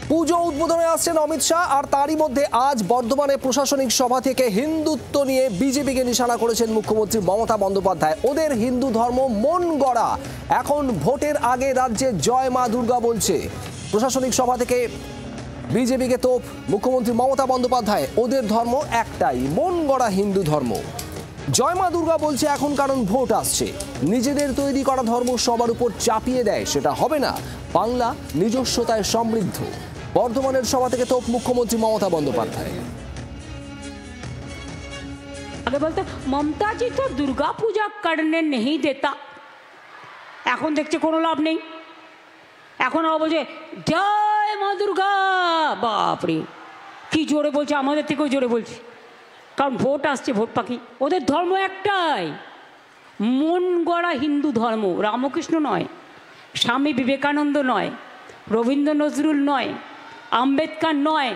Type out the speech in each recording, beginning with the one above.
পুজো উদ্বোধনে আসছেন অমিত শাহ, আর তারই মধ্যে আজ বর্ধমানে প্রশাসনিক সভা থেকে হিন্দুত্ব নিয়ে বিজেপিকে নিশানা করেছেন মুখ্যমন্ত্রী মমতা বন্দ্যোপাধ্যায়। ওদের হিন্দু ধর্ম মন গড়া, এখন ভোটের আগে রাজ্যে জয় মা দুর্গা বলছে। প্রশাসনিক সভা থেকে বিজেপিকে তোপ মুখ্যমন্ত্রী মমতা বন্দ্যোপাধ্যায়। ওদের ধর্ম একটাই, মন গড়া হিন্দু ধর্ম। জয় মা দুর্গা বলছে এখন, কারণ ভোট আসছে। নিজেদের তৈরি করা ধর্ম সবার উপর চাপিয়ে দেয়, সেটা হবে না। বাংলা নিজস্বতায় সমৃদ্ধ। বর্ধমানের সভা থেকে তোপ মুখ্যমন্ত্রী মমতা বন্দ্যোপাধ্যায়। আগে বলতে মমতা জি তো দুর্গা পূজা করনে নেই দেতা, এখন দেখছে কোনো লাভ নেই। এখন বলছে জয় মা দুর্গা, বাপরে কি জোরে বলছে, আমাদের থেকেও জোরে বলছে, কারণ ভোট আসছে, ভোট পাখি। ওদের ধর্ম একটাই, মন গড়া হিন্দু ধর্ম। রামকৃষ্ণ নয়, স্বামী বিবেকানন্দ নয়, রবীন্দ্র নজরুল নয়, আম্বেদকর নয়,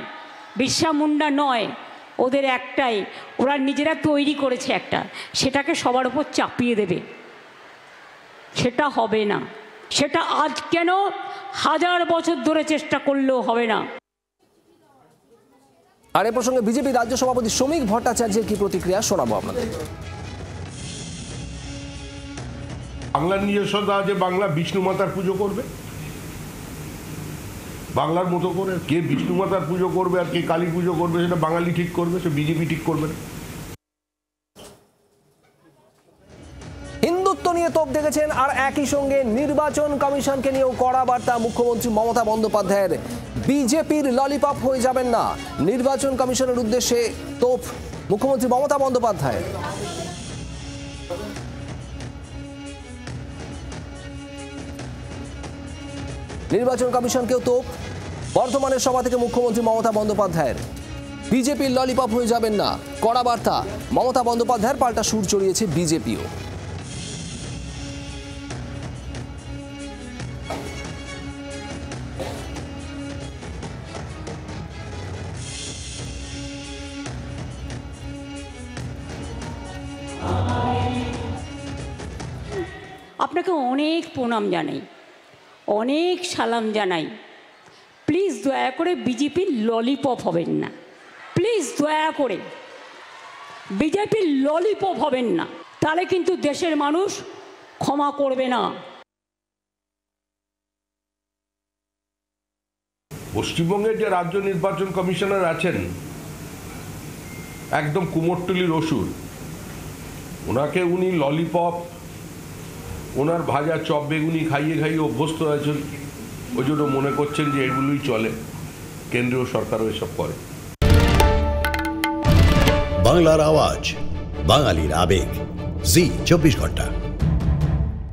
বিরসা মুন্ডা নয়। ওদের একটাই, ওরা নিজেরা তৈরি করেছে একটা, সেটাকে সবার উপর চাপিয়ে দেবে, সেটা হবে না। সেটা আজ কেন, 1000 বছর ধরে চেষ্টা করলেও হবে না। আর এ প্রসঙ্গে বিজেপি রাজ্য সভাপতি শ্রমিক ভট্টাচার্যের কি প্রতিক্রিয়া শোনাবো আপনাদের। বাংলার নিজস্বতা আছে, বাংলা বিষ্ণু মাতার পুজো করবে বাংলার মতো করে। কে বিষ্ণু মাতার পুজো করবে আর কে কালী পুজো করবে সেটা বাঙালি ঠিক করবে, সে বিজেপি ঠিক করবে না। হিন্দুত্ব নিয়ে তোপ দেখেছেন, আর একই সঙ্গে নির্বাচন কমিশনকে নিয়েও কড়া বার্তা মুখ্যমন্ত্রী মমতা বন্দ্যোপাধ্যায়ের। বিজেপির ললিপপ হয়ে যাবেন না, নির্বাচন কমিশনের উদ্দেশ্যে তোপ মুখ্যমন্ত্রী মমতা বন্দ্যোপাধ্যায়। নির্বাচন কমিশনকেও তোপ বর্ধমানের সভা থেকে মুখ্যমন্ত্রী মমতা বন্দ্যোপাধ্যায়ের। বিজেপির ললিপপ হয়ে যাবেন না, কড়া বার্তা মমতা বন্দ্যোপাধ্যায়ের। পাল্টা সুর চড়িয়েছে বিজেপিও। আপনাকে অনেক প্রণাম জানাই, অনেক সালাম জানাই। প্লিজ দয়া করে বিজেপির ললিপপ হবেন না, প্লিজ দয়া করে বিজেপির ললিপপ হবেন না, তাহলে কিন্তু দেশের মানুষ ক্ষমা করবে না। পশ্চিমবঙ্গের যে রাজ্য নির্বাচন কমিশনার আছেন, একদম কুমোরটুলির অসুর। ওনাকে উনি ললিপপ, ওনার ভাজা চপ বেগুনি খাইয়ে খাইয়ে অভ্যস্ত আছেন, ওই জন্য মনে করছেন যে এগুলোই চলে। কেন্দ্রীয় সরকারও এসব করে। বাংলার আওয়াজ, বাঙালির আবেগ, জি 24 ঘন্টা।